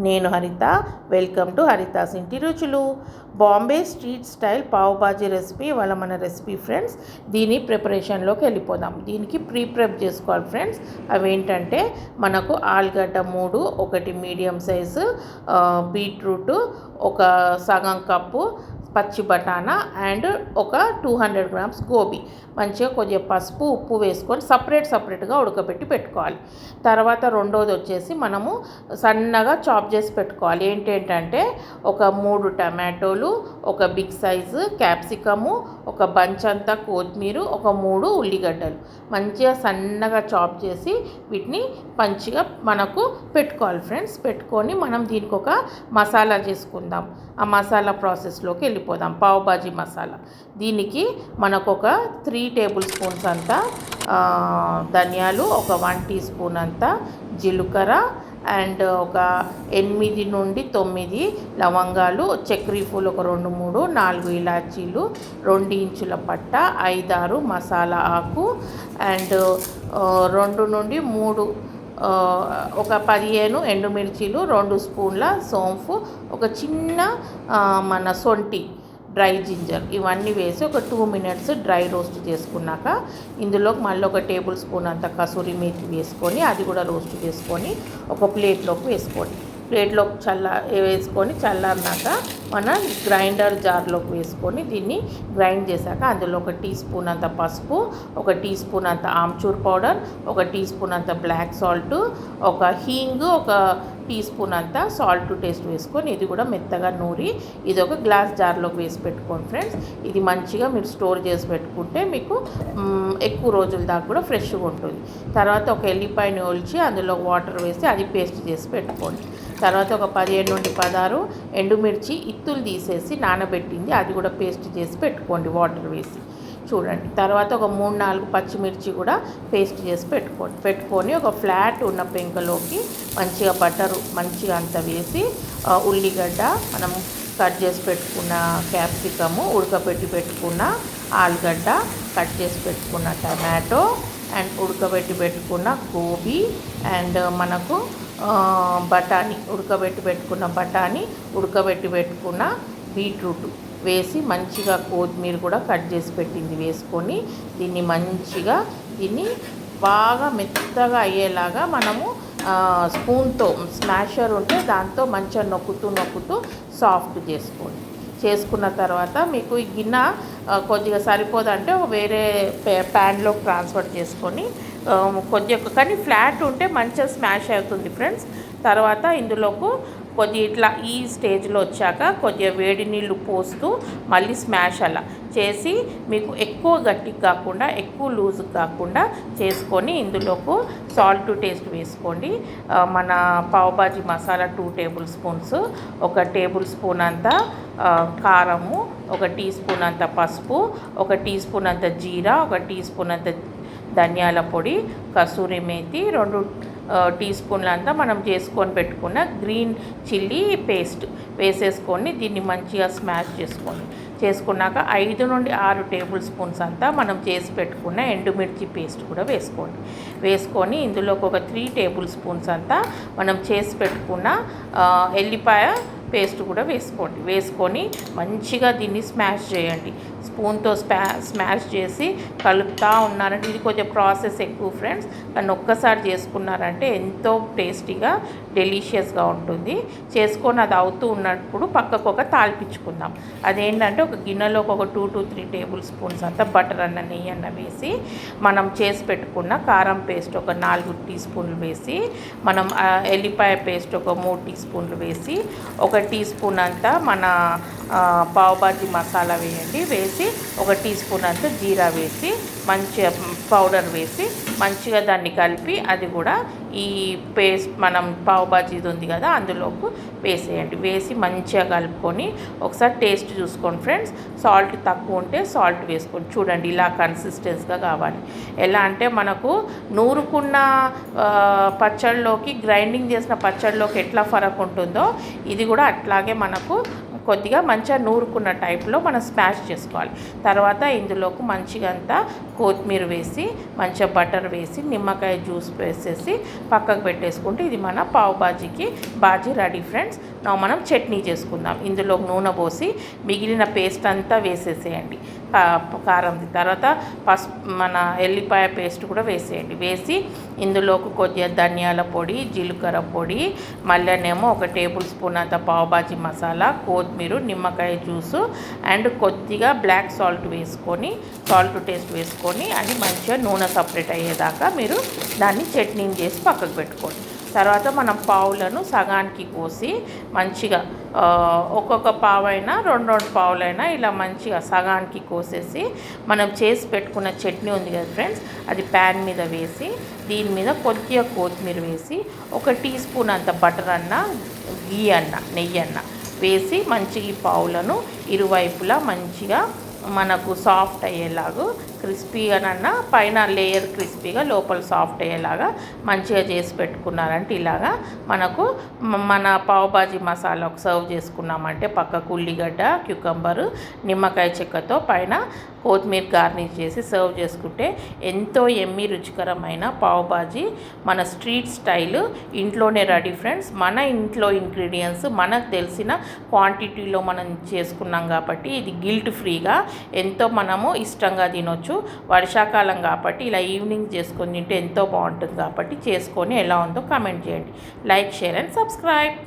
నేను హరిత. Welcome to Harithas ఇంటి రుచులు. Bombay street style pav bhaji recipe ఇవాళ మన రెసిపీ ఫ్రెండ్స్. దీని ప్రిపరేషన్లోకి వెళ్ళిపోదాం. దీనికి ప్రెప్ చేసుకోవాలి ఫ్రెండ్స్. అవేంటంటే మనకు ఆలుగడ్డ 3, ఒకటి మీడియం సైజు బీట్రూట్, ఒక సగం కప్పు పచ్చి బఠానా అండ్ ఒక 200 గ్రామ్స్ గోబీ. మంచిగా కొద్దిగా పసుపు ఉప్పు వేసుకొని సపరేట్గా ఉడకబెట్టి పెట్టుకోవాలి. తర్వాత రెండోది వచ్చేసి మనము సన్నగా చాప్ చేసి పెట్టుకోవాలి. ఏంటంటే ఒక 3 టమాటోలు, ఒక బిగ్ సైజు క్యాప్సికము, ఒక బంచ్ అంతా కొత్తిమీర, ఒక 3 ఉల్లిగడ్డలు మంచిగా సన్నగా చాప్ చేసి వీటిని మంచిగా మనకు పెట్టుకోవాలి ఫ్రెండ్స్. పెట్టుకొని మనం దీనికి ఒక మసాలా చేసుకుందాం. ఆ మసాలా ప్రాసెస్లోకి వెళ్ళిపోదాం. పావ్ బాజీ మసాలా. దీనికి మనకు ఒక 3 టేబుల్ స్పూన్స్ అంతా ధనియాలు, ఒక 1 టీ స్పూన్ అంతా జీలకర్ర అండ్ ఒక 8 నుండి 9 లవంగాలు, చక్రీ పూలు ఒక 2, 3, 4 ఇలాచీలు, 2 ఇంచుల పట్ట, 5, 6 మసాలా ఆకు అండ్ 2 నుండి 3 ఒక 15 ఎండుమిర్చీలు, 2 స్పూన్ల సోంపు, ఒక చిన్న మన సొంటి డ్రై జింజర్, ఇవన్నీ వేసి ఒక 2 మినిట్స్ డ్రై రోస్ట్ చేసుకున్నాక ఇందులో మళ్ళీ ఒక టేబుల్ స్పూన్ అంత కసూరి మేతి వేసుకొని అది కూడా రోస్ట్ చేసుకొని ఒక ప్లేట్లోకి వేసుకోండి. ప్లేట్లోకి వేసుకొని చల్లారినాక మన గ్రైండర్ జార్లోకి వేసుకొని దీన్ని గ్రైండ్ చేశాక అందులో ఒక టీ స్పూన్ అంత పసుపు, ఒక టీ స్పూన్ అంత ఆమ్చూర్ పౌడర్, ఒక టీ స్పూన్ అంత బ్లాక్ సాల్ట్, ఒక హీంగ్, ఒక టీ స్పూన్ అంతా సాల్ట్ టేస్ట్ వేసుకొని ఇది కూడా మెత్తగా నూరి ఇది ఒక గ్లాస్ జార్లోకి వేసి పెట్టుకోండి ఫ్రెండ్స్. ఇది మంచిగా మీరు స్టోర్ చేసి పెట్టుకుంటే మీకు ఎక్కువ రోజుల దాకా కూడా ఫ్రెష్గా ఉంటుంది. తర్వాత ఒక ఎల్లిపాయని ఒలిచి అందులో వాటర్ వేసి అది పేస్ట్ చేసి పెట్టుకోండి. తర్వాత ఒక 15 నుండి 16 ఎండుమిర్చి ఇత్తులు తీసేసి నానబెట్టింది అది కూడా పేస్ట్ చేసి పెట్టుకోండి వాటర్ వేసి. చూడండి. తర్వాత ఒక 3-4 పచ్చిమిర్చి కూడా పేస్ట్ చేసి పెట్టుకొని ఒక ఫ్లాట్ ఉన్న పెంకలోకి మంచిగా బటరు మంచిగా అంతా వేసి ఉల్లిగడ్డ, మనం కట్ చేసి పెట్టుకున్న క్యాప్సికము, ఉడకబెట్టి పెట్టుకున్న ఆలుగడ్డ, కట్ చేసి పెట్టుకున్న టమాటో అండ్ ఉడకబెట్టి పెట్టుకున్న గోబీ అండ్ మనకు బఠానీ, ఉడకబెట్టి పెట్టుకున్న బీట్రూట్ వేసి మంచిగా కొత్తిమీర కూడా కట్ చేసి పెట్టింది వేసుకొని దీన్ని బాగా మెత్తగా అయ్యేలాగా మనము స్పూన్తో స్మాషర్ ఉంటే దాంతో మంచిగా నొక్కుతూ సాఫ్ట్ చేసుకున్న తర్వాత మీకు ఈ గిన్నె కొద్దిగా సరిపోదంటే వేరే ప్యాన్లోకి ట్రాన్స్ఫర్ చేసుకొని కానీ ఫ్లాట్ ఉంటే మంచిగా స్మాష్ అవుతుంది ఫ్రెండ్స్. తర్వాత ఇందులోకి కొద్దిగా ఇట్లా ఈ స్టేజ్లో వచ్చాక కొద్దిగా వేడి నీళ్ళు పోస్తూ మళ్ళీ స్మాష్ అలా చేసి మీకు ఎక్కువ గట్టిగా కాకుండా ఎక్కువ లూజ్ కాకుండా చేసుకొని ఇందులోకి సాల్ట్ టేస్ట్ వేసుకోండి. మన పావ్ బాజీ మసాలా 2 టేబుల్ స్పూన్స్, ఒక టేబుల్ స్పూన్ అంతా కారము, ఒక టీ స్పూన్ అంత పసుపు, ఒక టీ స్పూన్ అంత జీరా, ఒక టీ స్పూన్ అంత ధనియాల పొడి, కసూరి మేతి, 2 టీ స్పూన్లంతా మనం చేసుకొని పెట్టుకున్న గ్రీన్ చిల్లీ పేస్ట్ వేసేసుకొని దీన్ని మంచిగా స్మాష్ చేసుకున్నాక 5 నుండి 6 టేబుల్ స్పూన్స్ అంతా మనం చేసి పెట్టుకున్న ఎండుమిర్చి పేస్ట్ కూడా వేసుకొని ఇందులోకి ఒక 3 టేబుల్ స్పూన్స్ అంతా మనం చేసి పెట్టుకున్న ఎల్లిపాయ పేస్ట్ కూడా వేసుకొని మంచిగా దీన్ని స్మాష్ చేయండి. స్పూన్తో స్మాష్ చేసి కలుపుతూ ఉన్నారంటే ఇది కొంచెం ప్రాసెస్ ఎక్కువ ఫ్రెండ్స్, కానీ ఒక్కసారి చేసుకున్నారంటే ఎంతో టేస్టీగా డెలీషియస్గా ఉంటుంది. చేసుకొని అది అవుతూ ఉన్నప్పుడు పక్కకు ఒక తాలిపించుకుందాం. అదేంటంటే ఒక గిన్నెలోకి ఒక 2 to 3 టేబుల్ స్పూన్స్ అంతా బటర్ అన్న నెయ్యి అన్న వేసి మనం చేసి పెట్టుకున్న కారం పేస్ట్ ఒక 4 టీ స్పూన్లు వేసి మనం ఎల్లిపాయ పేస్ట్ ఒక 3 టీ స్పూన్లు వేసి ఒక టీ స్పూన్ అంతా మన పావ్ బాజీ మసాలా వేసి ఒక టీ స్పూన్ అంతా జీరా వేసి మంచిగా పౌడర్ వేసి మంచిగా దాన్ని కలిపి అది కూడా ఈ పేస్ట్ మనం పావ్ బాజీది ఉంది కదా అందులోకి వేసేయండి. వేసి మంచిగా కలుపుకొని ఒకసారి టేస్ట్ చూసుకోండి ఫ్రెండ్స్. సాల్ట్ తక్కువ ఉంటే సాల్ట్ వేసుకోండి. చూడండి ఇలా కన్సిస్టెన్స్గా కావాలి. ఎలా అంటే మనకు నూరుకున్న పచ్చళ్ళలోకి గ్రైండింగ్ చేసిన పచ్చళ్ళలోకి ఎట్లా ఫరక్ ఉంటుందో ఇది కూడా అట్లాగే మనకు కొద్దిగా మంచిగా నూరుకున్న టైప్లో మనం స్మాష్ చేసుకోవాలి. తర్వాత ఇందులోకి మంచిగా అంతా కొత్తిమీర వేసి మంచిగా బటర్ వేసి నిమ్మకాయ జ్యూస్ వేసేసి పక్కకు పెట్టేసుకుంటే ఇది మన పావు బాజీ రెడీ ఫ్రెండ్స్. మనం చట్నీ చేసుకుందాం. ఇందులో నూనె పోసి మిగిలిన పేస్ట్ అంతా వేసేసేయండి. కారంది తర్వాత మన ఎల్లిపాయ పేస్ట్ కూడా వేసేయండి. వేసి ఇందులోకి కొద్దిగా ధనియాల పొడి, జీలకర్ర పొడి, మళ్ళీనేమో 1 టేబుల్ స్పూన్ అంత పావుబాజీ మసాలా, కొత్తిమీర, నిమ్మకాయ జ్యూసు అండ్ కొద్దిగా బ్లాక్ సాల్ట్ వేసుకొని సాల్ట్ టేస్ట్ వేసుకొని అది మంచిగా నూనె సపరేట్ అయ్యేదాకా మీరు దాన్ని చట్నీని చేసి పక్కకు పెట్టుకోండి. తర్వాత మనం పావులను సగానికి కోసి మంచిగా ఒక్కొక్క పావైనా 2 పావులైనా ఇలా మంచిగా సగానికి కోసేసి మనం చేసి పెట్టుకున్న చట్నీ ఉంది కదా ఫ్రెండ్స్, అది ప్యాన్ మీద వేసి దీని మీద కొద్దిగా కొత్తిమీర వేసి 1 టీ స్పూన్ అంత బటర్ అన్న గీ అన్న నెయ్యి అన్న వేసి మంచిగా ఈ పావులను ఇరువైపులా మంచిగా మనకు సాఫ్ట్ అయ్యేలాగా క్రిస్పీగానన్నా పైన లేయర్ క్రిస్పీగా లోపల సాఫ్ట్ అయ్యేలాగా మంచిగా చేసి పెట్టుకున్నారంటే ఇలాగా మనకు మన పావుబాజీ మసాలా సర్వ్ చేసుకున్నామంటే పక్కకు ఉల్లిగడ్డ, క్యూకంబరు, నిమ్మకాయ చెక్కతో పైన కొత్తిమీర గార్నిష్ చేసి సర్వ్ చేసుకుంటే ఎంతో ఎమ్మీ రుచికరమైన పావుబాజీ మన స్ట్రీట్ స్టైల్ ఇంట్లోనే రెడీ ఫ్రెండ్స్. మన ఇంట్లో ఇంగ్రీడియంట్స్ మనకు తెలిసిన క్వాంటిటీలో మనం చేసుకున్నాం కాబట్టి ఇది గిల్ట్ ఫ్రీగా ఎంతో మనము ఇష్టంగా తినొచ్చు. వర్షాకాలం కాబట్టి ఇలా ఈవినింగ్ చేసుకొని తింటే ఎంతో బాగుంటుంది కాబట్టి చేసుకొని ఎలా ఉందో కామెంట్ చేయండి. Like, share and subscribe.